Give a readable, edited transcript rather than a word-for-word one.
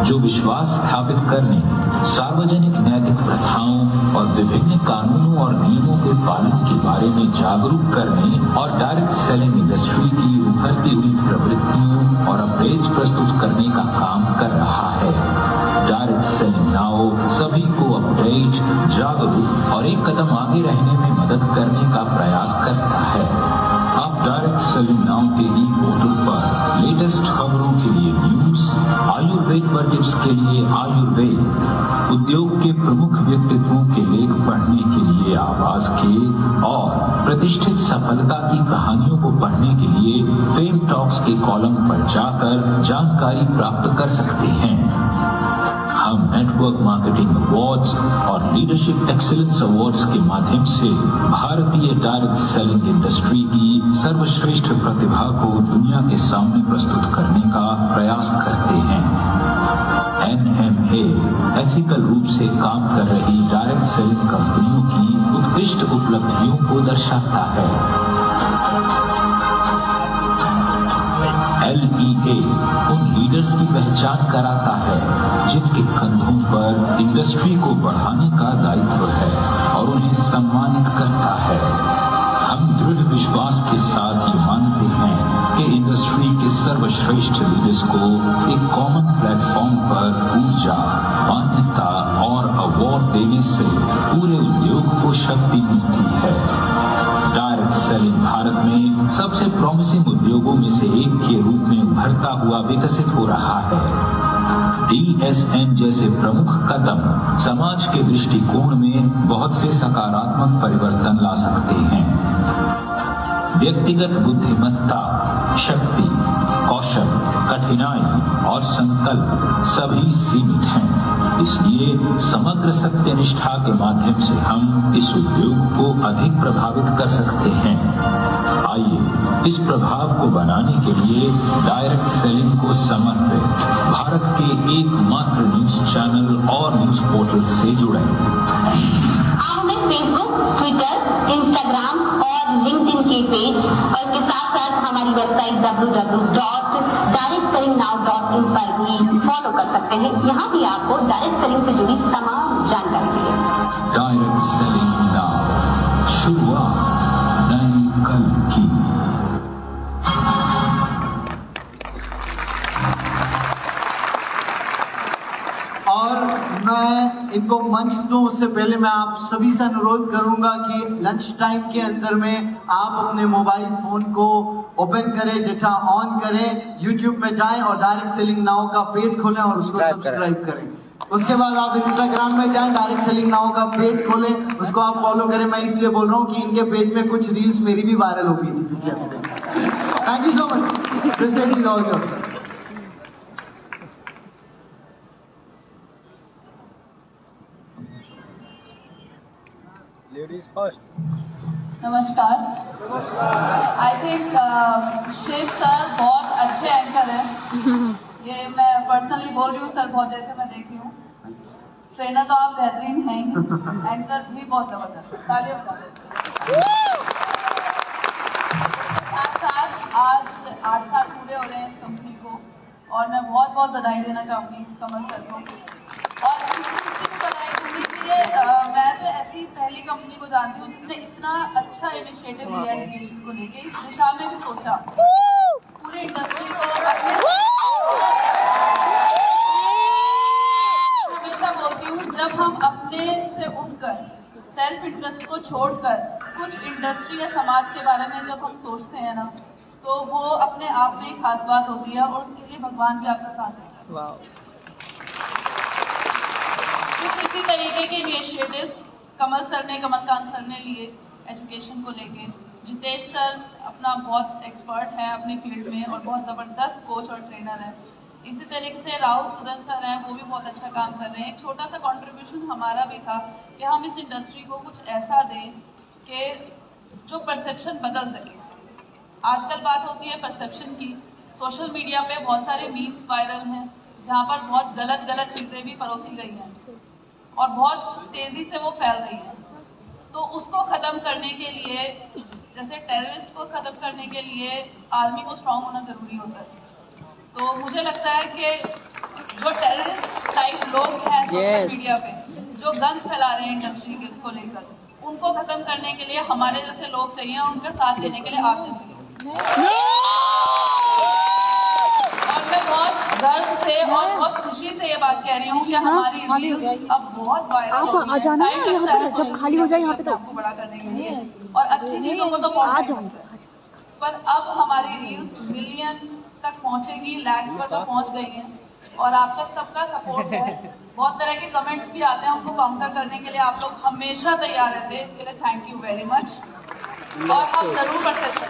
जो विश्वास स्थापित करने, सार्वजनिक नैतिक प्रथाओं और विभिन्न कानूनों और नियमों के पालन के बारे में जागरूक करने और डायरेक्ट सेलिंग इंडस्ट्री की उभरती हुई प्रवृत्तियों और अपडेट्स प्रस्तुत करने का काम कर रहा है। डायरेक्ट सेलिंग नाउ सभी को अपडेट, जागरूक और एक कदम आगे रहने में मदद करने का प्रयास करता है। आप डायरेक्ट सेलिंग नाउ के ई पोर्टल पर लेटेस्ट खबरों के लिए न्यूज, आयुर्वेद पर टिप्स के लिए आयुर्वेद, उद्योग के प्रमुख व्यक्तित्वों के लेख पढ़ने के लिए आवाज के और प्रतिष्ठित सफलता की कहानियों को पढ़ने के लिए फेम टॉक्स के कॉलम पर जाकर जानकारी प्राप्त कर सकते हैं। हम नेटवर्क मार्केटिंग अवार्ड्स और लीडरशिप एक्सीलेंस अवार्ड्स के माध्यम से भारतीय डायरेक्ट सेलिंग इंडस्ट्री की सर्वश्रेष्ठ प्रतिभा को दुनिया के सामने प्रस्तुत करने का प्रयास करते हैं। NMA एथिकल रूप से काम कर रही डायरेक्ट सेलिंग कंपनियों की उत्कृष्ट उपलब्धियों को दर्शाता है। LEA उन लीडर्स की पहचान कराता है जिनके कंधों पर इंडस्ट्री को बढ़ाने का दायित्व है और उन्हें सम्मानित करता है। हम दृढ़ विश्वास के साथ ये मानते हैं कि इंडस्ट्री के सर्वश्रेष्ठ लीडर्स को एक कॉमन प्लेटफॉर्म पर ऊर्जा, मान्यता और अवार्ड देने से पूरे उद्योग को शक्ति मिलती है। डायरेक्ट सेलिंग भारत में सबसे प्रॉमिसिंग उद्योगों में से एक के रूप में उभरता हुआ विकसित हो रहा है। DSN जैसे प्रमुख कदम समाज के दृष्टिकोण में बहुत से सकारात्मक परिवर्तन ला सकते हैं। व्यक्तिगत बुद्धिमत्ता, शक्ति, कौशल, कठिनाई और संकल्प सभी सीमित हैं। इसलिए समग्र सत्यनिष्ठा के माध्यम से हम इस उद्योग को अधिक प्रभावित कर सकते हैं। आइए इस प्रभाव को बनाने के लिए डायरेक्ट सेलिंग को समर्पित भारत के एकमात्र न्यूज चैनल और न्यूज पोर्टल से जुड़ें। आप हमें फेसबुक, ट्विटर, इंस्टाग्राम और लिंक्डइन के पेज और इसके साथ साथ हमारी वेबसाइट www.directsellingnnow.in पर भी फॉलो कर सकते हैं। यहाँ भी आपको डायरेक्ट सेलिंग से जुड़ी तमाम जानकारी मिलेगी। डायरेक्ट सेलिंग नाउ, शुरुआत नए कल की। और मैं इनको मंच दूं उससे पहले मैं आप सभी से अनुरोध करूंगा कि लंच टाइम के अंदर में आप अपने मोबाइल फोन को ओपन करें, डेटा ऑन करें, यूट्यूब में जाएं और डायरेक्ट सेलिंग नाउ का पेज खोलें और उसको सब्सक्राइब करें। उसके बाद आप इंस्टाग्राम में जाएं, डायरेक्ट सेलिंग नाउ का पेज खोलें, उसको आप फॉलो करें। मैं इसलिए बोल रहा हूँ कि इनके पेज में कुछ रील्स मेरी भी वायरल हो गई थी पिछले हफ्ते। Thank you so much. This stage is all yours. Ladies first. नमस्कार। आई थिंक शिव सर बहुत अच्छे एंकर हैं। ये मैं पर्सनली बोल रही हूँ सर, बहुत देर से मैं देख रही हूँ। ट्रेनर तो आप बेहतरीन हैं ही, एंकर भी बहुत जबरदस्त। तालियां बजा दें। साथ साथ आज 8 साल पूरे हो रहे हैं इस कंपनी को और मैं बहुत बहुत बधाई देना चाहूँगी कमल सर को। और इस चीज़ की भी बधाई दूंगी कि मैं तो ऐसी पहली कंपनी को जानती हूँ जिसने इतना अच्छा इनिशिएटिव लिया एजुकेशन को लेके, इस दिशा में भी सोचा पूरी इंडस्ट्री को अपने। हमेशा बोलती हूँ जब हम अपने से उठकर सेल्फ इंटरेस्ट को छोड़कर कुछ इंडस्ट्री या समाज के बारे में जब हम सोचते हैं ना, तो वो अपने आप में एक खास बात होती है और उसके लिए भगवान भी आपका साथ देता है। कुछ इसी तरीके के इनिशिएटिव्स कमल सर ने, कमलकांत सर ने लिए एजुकेशन को लेके। जितेश सर अपना बहुत एक्सपर्ट है अपने फील्ड में और बहुत ज़बरदस्त कोच और ट्रेनर है। इसी तरीके से राहुल सुदन सर हैं, वो भी बहुत अच्छा काम कर रहे हैं। एक छोटा सा कंट्रीब्यूशन हमारा भी था कि हम इस इंडस्ट्री को कुछ ऐसा दें कि जो परसेप्शन बदल सके। आजकल बात होती है परसेप्शन की। सोशल मीडिया पे बहुत सारे मीम्स वायरल हैं जहाँ पर बहुत गलत गलत चीज़ें भी परोसी गई हैं और बहुत तेज़ी से वो फैल रही हैं। तो उसको ख़त्म करने के लिए, जैसे टेररिस्ट को ख़त्म करने के लिए आर्मी को स्ट्रांग होना ज़रूरी होता है। तो मुझे लगता है कि जो टेररिस्ट लोग हैं सोशल मीडिया पे जो गंद फैला रहे हैं इंडस्ट्री को लेकर, उनको खत्म करने के लिए हमारे जैसे लोग चाहिए और उनका साथ देने के लिए आप जैसे लोग। और मैं बहुत गर्व से और बहुत खुशी से ये बात कह रही हूँ कि हमारी रील्स अब बहुत वायरल हो रही है। टाइम लगता है जब खाली हो जाए यहाँ पे आपको बड़ा करने के लिए, और अच्छी चीजों को तो बहुत टाइम लगता है, पर अब हमारी रील्स मिलियन तक पहुंचेगी, लैक्स पर तक पहुंच गई है और आपका सबका सपोर्ट है। बहुत तरह के कमेंट्स भी आते हैं, उनको काउंटर करने के लिए आप लोग हमेशा तैयार रहते हैं, इसके लिए थैंक यू वेरी मच। और हम जरूर कर सकते हैं।